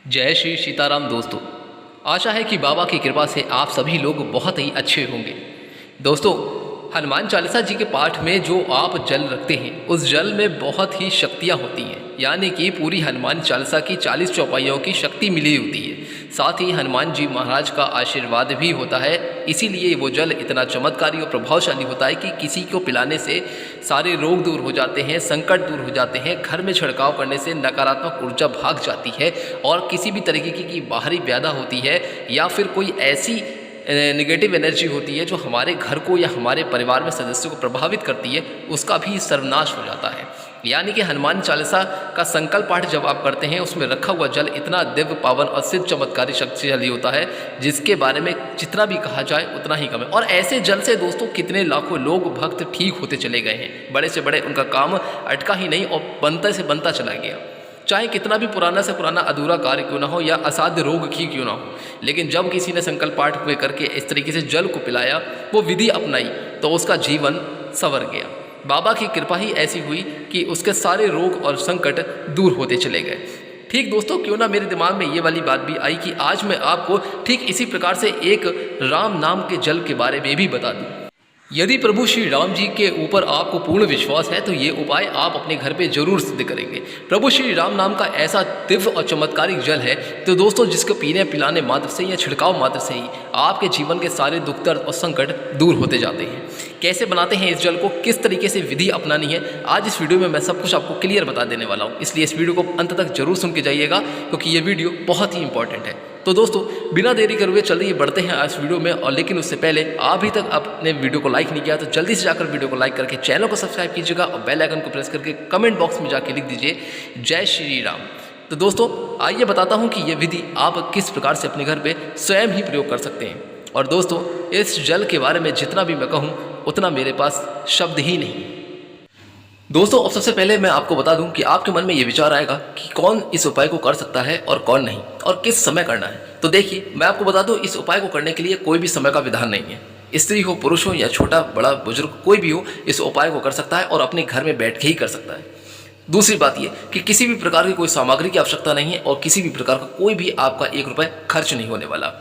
जय श्री सीताराम दोस्तों। आशा है कि बाबा की कृपा से आप सभी लोग बहुत ही अच्छे होंगे। दोस्तों, हनुमान चालीसा जी के पाठ में जो आप जल रखते हैं उस जल में बहुत ही शक्तियाँ होती हैं, यानी कि पूरी हनुमान चालीसा की 40 चौपाइयों की शक्ति मिली होती है। साथ ही हनुमान जी महाराज का आशीर्वाद भी होता है, इसीलिए वो जल इतना चमत्कारी और प्रभावशाली होता है कि किसी को पिलाने से सारे रोग दूर हो जाते हैं, संकट दूर हो जाते हैं, घर में छिड़काव करने से नकारात्मक ऊर्जा भाग जाती है और किसी भी तरीके की बाहरी व्याधा होती है या फिर कोई ऐसी नेगेटिव एनर्जी होती है जो हमारे घर को या हमारे परिवार में सदस्यों को प्रभावित करती है, उसका भी सर्वनाश हो जाता है। यानी कि हनुमान चालीसा का संकल्प पाठ जब आप करते हैं उसमें रखा हुआ जल इतना दिव्य पावन और सिद्ध चमत्कारी शक्तिशाली होता है जिसके बारे में जितना भी कहा जाए उतना ही कम है। और ऐसे जल से दोस्तों कितने लाखों लोग भक्त ठीक होते चले गए हैं, बड़े से बड़े उनका काम अटका ही नहीं और बनता से बनता चला गया। चाहे कितना भी पुराना से पुराना अधूरा कार्य क्यों ना हो या असाध्य रोग ही क्यों ना हो, लेकिन जब किसी ने संकल्प पाठ में करके इस तरीके से जल को पिलाया, वो विधि अपनाई, तो उसका जीवन संवर गया। बाबा की कृपा ही ऐसी हुई कि उसके सारे रोग और संकट दूर होते चले गए। ठीक दोस्तों, क्यों ना मेरे दिमाग में ये वाली बात भी आई कि आज मैं आपको ठीक इसी प्रकार से एक राम नाम के जल के बारे में भी बता दूं। यदि प्रभु श्री राम जी के ऊपर आपको पूर्ण विश्वास है तो ये उपाय आप अपने घर पे जरूर सिद्ध करेंगे। प्रभु श्री राम नाम का ऐसा दिव्य और चमत्कारिक जल है तो दोस्तों जिसको पीने पिलाने मात्र से या छिड़काव मात्र से ही आपके जीवन के सारे दुख दर्द और संकट दूर होते जाते हैं। कैसे बनाते हैं इस जल को, किस तरीके से विधि अपनानी है, आज इस वीडियो में मैं सब कुछ आपको क्लियर बता देने वाला हूँ। इसलिए इस वीडियो को अंत तक जरूर सुन के जाइएगा क्योंकि ये वीडियो बहुत ही इंपॉर्टेंट है। तो दोस्तों बिना देरी करे हुए चलिए बढ़ते हैं आज वीडियो में। और लेकिन उससे पहले अभी तक आपने वीडियो को लाइक नहीं किया तो जल्दी से जाकर वीडियो को लाइक करके चैनल को सब्सक्राइब कीजिएगा और बेल आइकन को प्रेस करके कमेंट बॉक्स में जाके लिख दीजिए जय श्री राम। तो दोस्तों आइए बताता हूँ कि ये विधि आप किस प्रकार से अपने घर पे स्वयं ही प्रयोग कर सकते हैं। और दोस्तों इस जल के बारे में जितना भी मैं कहूँ उतना मेरे पास शब्द ही नहीं। दोस्तों अब सबसे पहले मैं आपको बता दूं कि आपके मन में ये विचार आएगा कि कौन इस उपाय को कर सकता है और कौन नहीं और किस समय करना है। तो देखिए मैं आपको बता दूं इस उपाय को करने के लिए कोई भी समय का विधान नहीं है। स्त्री हो, पुरुष हो या छोटा बड़ा बुजुर्ग कोई भी हो इस उपाय को कर सकता है और अपने घर में बैठ के ही कर सकता है। दूसरी बात यह कि किसी भी प्रकार की कोई सामग्री की आवश्यकता नहीं है और किसी भी प्रकार का कोई भी आपका 1 रुपये खर्च नहीं होने वाला।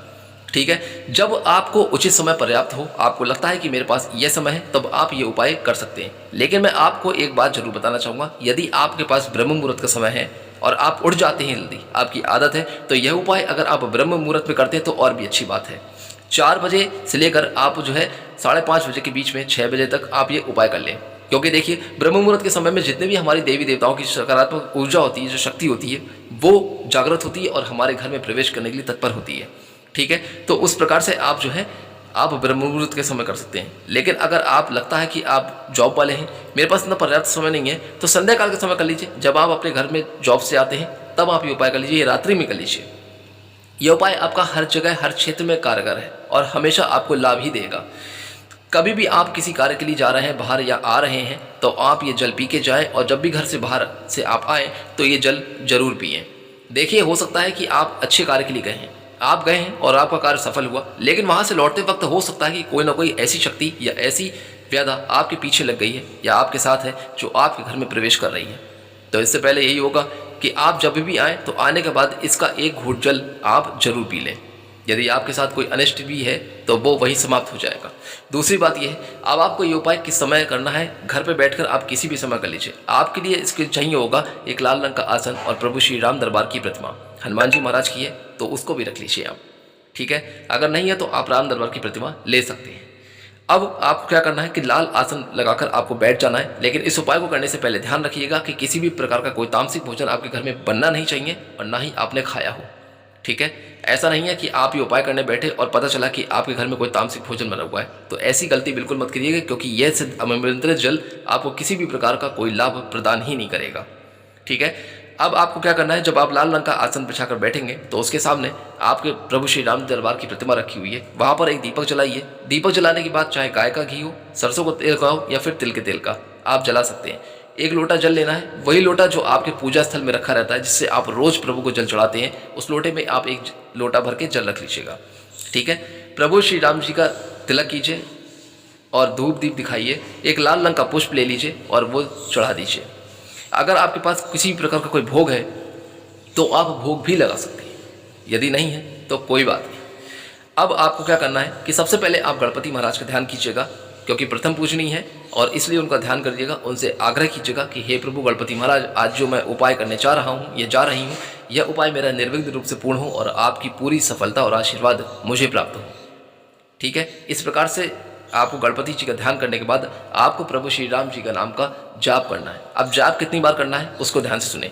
ठीक है, जब आपको उचित समय पर्याप्त हो, आपको लगता है कि मेरे पास यह समय है, तब आप ये उपाय कर सकते हैं। लेकिन मैं आपको एक बात जरूर बताना चाहूँगा, यदि आपके पास ब्रह्म मुहूर्त का समय है और आप उठ जाते हैं जल्दी, आपकी आदत है, तो यह उपाय अगर आप ब्रह्म मुहूर्त में करते हैं तो और भी अच्छी बात है। 4 बजे से लेकर आप जो है 5:30 बजे के बीच में 6 बजे तक आप ये उपाय कर लें। क्योंकि देखिए ब्रह्म मुहूर्त के समय में जितने भी हमारी देवी देवताओं की सकारात्मक ऊर्जा होती है, जो शक्ति होती है, वो जागृत होती है और हमारे घर में प्रवेश करने के लिए तत्पर होती है। ठीक है, तो उस प्रकार से आप जो है आप ब्रह्म मुहूर्त के समय कर सकते हैं। लेकिन अगर आप लगता है कि आप जॉब वाले हैं, मेरे पास इतना पर्याप्त समय नहीं है, तो संध्या काल के समय कर लीजिए। जब आप अपने घर में जॉब से आते हैं तब आप ये उपाय कर लीजिए, ये रात्रि में कर लीजिए। यह उपाय आपका हर जगह हर क्षेत्र में कारगर है और हमेशा आपको लाभ ही देगा। कभी भी आप किसी कार्य के लिए जा रहे हैं बाहर या आ रहे हैं तो आप ये जल पी के जाएँ और जब भी घर से बाहर से आप आएँ तो ये जल जरूर पिएँ। देखिए हो सकता है कि आप अच्छे कार्य के लिए गए हैं, आप गए हैं और आपका कार्य सफल हुआ, लेकिन वहाँ से लौटते वक्त हो सकता है कि कोई ना कोई ऐसी शक्ति या ऐसी व्याधा आपके पीछे लग गई है या आपके साथ है जो आपके घर में प्रवेश कर रही है। तो इससे पहले यही होगा कि आप जब भी आएँ तो आने के बाद इसका 1 घूंट जल आप जरूर पी लें। यदि आपके साथ कोई अनिष्ट भी है तो वो वही समाप्त हो जाएगा। दूसरी बात यह है, अब आपको ये उपाय किस समय करना है, घर पे बैठकर आप किसी भी समय कर लीजिए। आपके लिए इसके चाहिए होगा एक लाल रंग का आसन और प्रभु श्री राम दरबार की प्रतिमा, हनुमान जी महाराज की है तो उसको भी रख लीजिए आप। ठीक है, अगर नहीं है तो आप राम दरबार की प्रतिमा ले सकते हैं। अब आपको क्या करना है कि लाल आसन लगाकर आपको बैठ जाना है। लेकिन इस उपाय को करने से पहले ध्यान रखिएगा कि किसी भी प्रकार का कोई तामसिक भोजन आपके घर में बनना नहीं चाहिए और ना ही आपने खाया हो। ठीक है, ऐसा नहीं है कि आप ये उपाय करने बैठे और पता चला कि आपके घर में कोई तामसिक भोजन बना हुआ है, तो ऐसी गलती बिल्कुल मत करिएगा क्योंकि यह सिद्ध अमृत जल आपको किसी भी प्रकार का कोई लाभ प्रदान ही नहीं करेगा। ठीक है, अब आपको क्या करना है, जब आप लाल रंग का आसन बिछाकर बैठेंगे तो उसके सामने आपके प्रभु श्री राम दरबार की प्रतिमा रखी हुई है, वहाँ पर एक दीपक जलाइए। दीपक जलाने के बाद चाहे गाय का घी हो, सरसों का तेल का हो या फिर तिल के तेल का, आप जला सकते हैं। 1 लोटा जल लेना है, वही लोटा जो आपके पूजा स्थल में रखा रहता है जिससे आप रोज प्रभु को जल चढ़ाते हैं, उस लोटे में आप 1 लोटा भर के जल रख लीजिएगा। ठीक है, प्रभु श्री राम जी का तिलक कीजिए और धूप दीप दिखाइए। एक लाल रंग का पुष्प ले लीजिए और वो चढ़ा दीजिए। अगर आपके पास किसी भी प्रकार का कोई भोग है तो आप भोग भी लगा सकते हैं। यदि नहीं है तो कोई बात नहीं। अब आपको क्या करना है कि सबसे पहले आप गणपति महाराज का ध्यान कीजिएगा, क्योंकि प्रथम पूजनीय है और इसलिए उनका ध्यान करिएगा। उनसे आग्रह कीजिएगा कि हे प्रभु गणपति महाराज, आज जो मैं उपाय करने जा रहा हूँ या जा रही हूँ, यह उपाय मेरा निर्विघ्न रूप से पूर्ण हो और आपकी पूरी सफलता और आशीर्वाद मुझे प्राप्त हो। ठीक है, इस प्रकार से आपको गणपति जी का ध्यान करने के बाद आपको प्रभु श्री राम जी का नाम का जाप करना है। अब जाप कितनी बार करना है उसको ध्यान से सुने।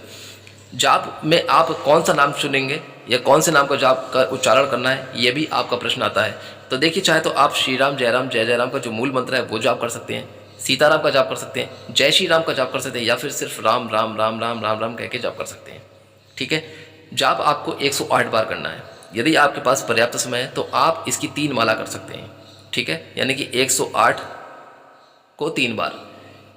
जाप में आप कौन सा नाम चुनेंगे या कौन से नाम का जाप का उच्चारण करना है, यह भी आपका प्रश्न आता है। तो देखिए, चाहे तो आप श्री राम जय राम का जो मूल मंत्र है वो जाप कर सकते हैं, सीताराम का जाप कर सकते हैं, जय श्री राम का जाप कर सकते हैं, या फिर सिर्फ राम राम राम राम राम राम कह के जाप कर सकते हैं। ठीक है, जाप आपको 108 बार करना है। यदि आपके पास पर्याप्त समय है तो आप इसकी 3 माला कर सकते हैं। ठीक है, यानी कि 108 को 3 बार।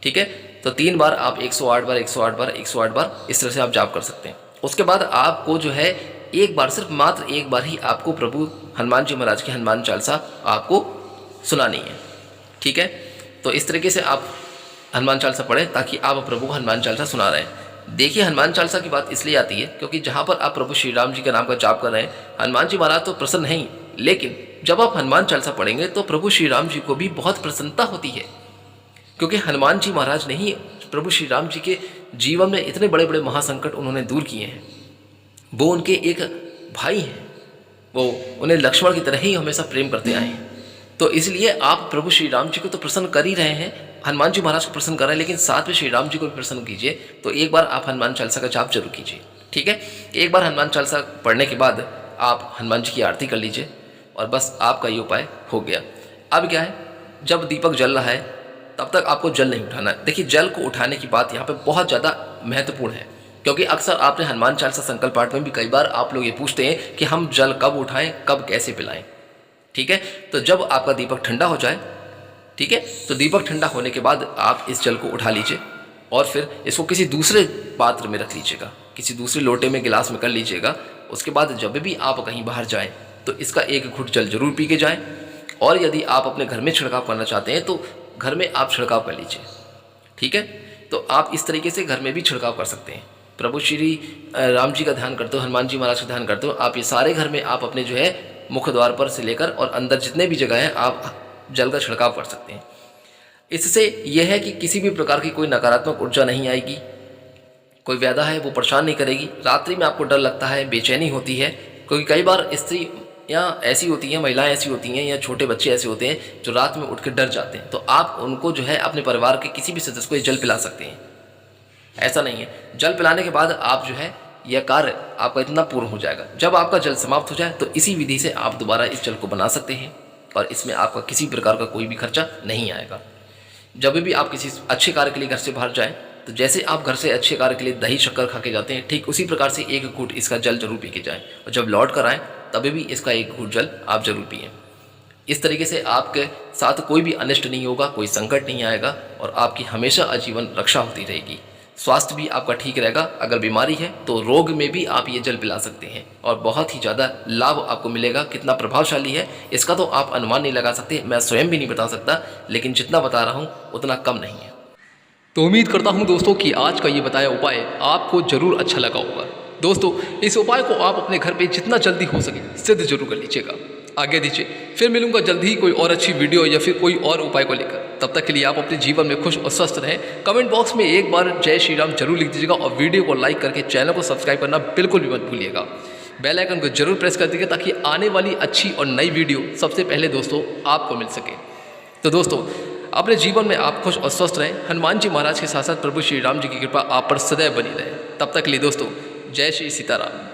ठीक है, तो 3 बार आप 108 बार 108 बार 108 बार इस तरह से आप जाप कर सकते हैं। उसके बाद आपको जो है एक बार, सिर्फ मात्र एक बार ही आपको प्रभु हनुमान जी महाराज की हनुमान चालीसा आपको सुनानी है। ठीक है, तो इस तरीके से आप हनुमान चालीसा पढ़ें ताकि आप प्रभु को हनुमान चालीसा सुना रहे हैं। देखिए, हनुमान चालीसा की बात इसलिए आती है क्योंकि जहाँ पर आप प्रभु श्री राम जी का नाम का जाप कर रहे हैं, हनुमान जी महाराज तो प्रसन्न नहीं, लेकिन जब आप हनुमान चालीसा पढ़ेंगे तो प्रभु श्री राम जी को भी बहुत प्रसन्नता होती है, क्योंकि हनुमान जी महाराज ने ही प्रभु श्री राम जी के जीवन में इतने बड़े बड़े महासंकट उन्होंने दूर किए हैं। वो उनके एक भाई हैं, वो उन्हें लक्ष्मण की तरह ही हमेशा प्रेम करते आए हैं। तो इसलिए आप प्रभु श्री राम जी को तो प्रसन्न कर ही रहे हैं, हनुमान जी महाराज को प्रसन्न कर रहे हैं, लेकिन साथ में श्री राम जी को भी प्रसन्न कीजिए। तो एक बार आप हनुमान चालीसा का जाप जरूर कीजिए। ठीक है, एक बार हनुमान चालीसा पढ़ने के बाद आप हनुमान जी की आरती कर लीजिए और बस आपका ये उपाय हो गया। अब क्या है, जब दीपक जल रहा है तब तक आपको जल नहीं उठाना है। देखिए, जल को उठाने की बात यहाँ पे बहुत ज़्यादा महत्वपूर्ण है, क्योंकि अक्सर आपने हनुमान चालीसा संकल्प पाठ में भी कई बार आप लोग ये पूछते हैं कि हम जल कब उठाएं, कब कैसे पिलाएं। ठीक है, तो जब आपका दीपक ठंडा हो जाए, ठीक है, तो दीपक ठंडा होने के बाद आप इस जल को उठा लीजिए और फिर इसको किसी दूसरे पात्र में रख लीजिएगा, किसी दूसरे लोटे में गिलास में कर लीजिएगा। उसके बाद जब भी आप कहीं बाहर जाएं तो इसका एक घूंट जल जरूर पी के जाएं। और यदि आप अपने घर में छिड़काव करना चाहते हैं तो घर में आप छिड़काव कर लीजिए। ठीक है, तो आप इस तरीके से घर में भी छिड़काव कर सकते हैं। प्रभु श्री राम जी का ध्यान करते हो, हनुमान जी महाराज का ध्यान करते हो, आप ये सारे घर में आप अपने जो है मुख्य द्वार पर से लेकर और अंदर जितने भी जगह हैं आप जल का छिड़काव कर सकते हैं। इससे यह है कि किसी भी प्रकार की कोई नकारात्मक ऊर्जा नहीं आएगी, कोई व्याधा है वो परेशान नहीं करेगी। रात्रि में आपको डर लगता है, बेचैनी होती है, क्योंकि कई बार स्त्री या ऐसी होती हैं, महिलाएं ऐसी होती हैं या छोटे बच्चे ऐसे होते हैं जो रात में उठ के डर जाते हैं। तो आप उनको जो है अपने परिवार के किसी भी सदस्य को ये जल पिला सकते हैं। ऐसा नहीं है, जल पिलाने के बाद आप जो है यह कार्य आपका इतना पूर्ण हो जाएगा। जब आपका जल समाप्त हो जाए तो इसी विधि से आप दोबारा इस जल को बना सकते हैं और इसमें आपका किसी प्रकार का कोई भी खर्चा नहीं आएगा। जब भी आप किसी अच्छे कार्य के लिए घर से बाहर जाएं तो जैसे आप घर से अच्छे कार्य के लिए दही शक्कर खा के जाते हैं, ठीक उसी प्रकार से एक घूंट इसका जल जरूर पी के जाएं और जब लौट कर आएँ तभी भी इसका एक घूंट जल आप जरूर पिएं। इस तरीके से आपके साथ कोई भी अनिष्ट नहीं होगा, कोई संकट नहीं आएगा और आपकी हमेशा आजीवन रक्षा होती रहेगी। स्वास्थ्य भी आपका ठीक रहेगा। अगर बीमारी है तो रोग में भी आप ये जल पिला सकते हैं और बहुत ही ज़्यादा लाभ आपको मिलेगा। कितना प्रभावशाली है इसका तो आप अनुमान नहीं लगा सकते, मैं स्वयं भी नहीं बता सकता, लेकिन जितना बता रहा हूँ उतना कम नहीं है। तो उम्मीद करता हूँ दोस्तों कि आज का ये बताया उपाय आपको ज़रूर अच्छा लगा होगा। दोस्तों, इस उपाय को आप अपने घर पे जितना जल्दी हो सके सिद्ध जरूर कर लीजिएगा। आगे दीजिए, फिर मिलूंगा जल्दी ही कोई और अच्छी वीडियो या फिर कोई और उपाय को लेकर। तब तक के लिए आप अपने जीवन में खुश और स्वस्थ रहें। कमेंट बॉक्स में एक बार जय श्री राम जरूर लिख दीजिएगा और वीडियो को लाइक करके चैनल को सब्सक्राइब करना बिल्कुल भी मत भूलिएगा। बेल आइकन को जरूर प्रेस कर दीजिएगा ताकि आने वाली अच्छी और नई वीडियो सबसे पहले दोस्तों आपको मिल सके। तो दोस्तों, अपने जीवन में आप खुश और स्वस्थ रहें। हनुमान जी महाराज के साथ साथ प्रभु श्री राम जी की कृपा आप पर सदैव बनी रहे। तब तक के लिए दोस्तों, जय श्री सीताराम।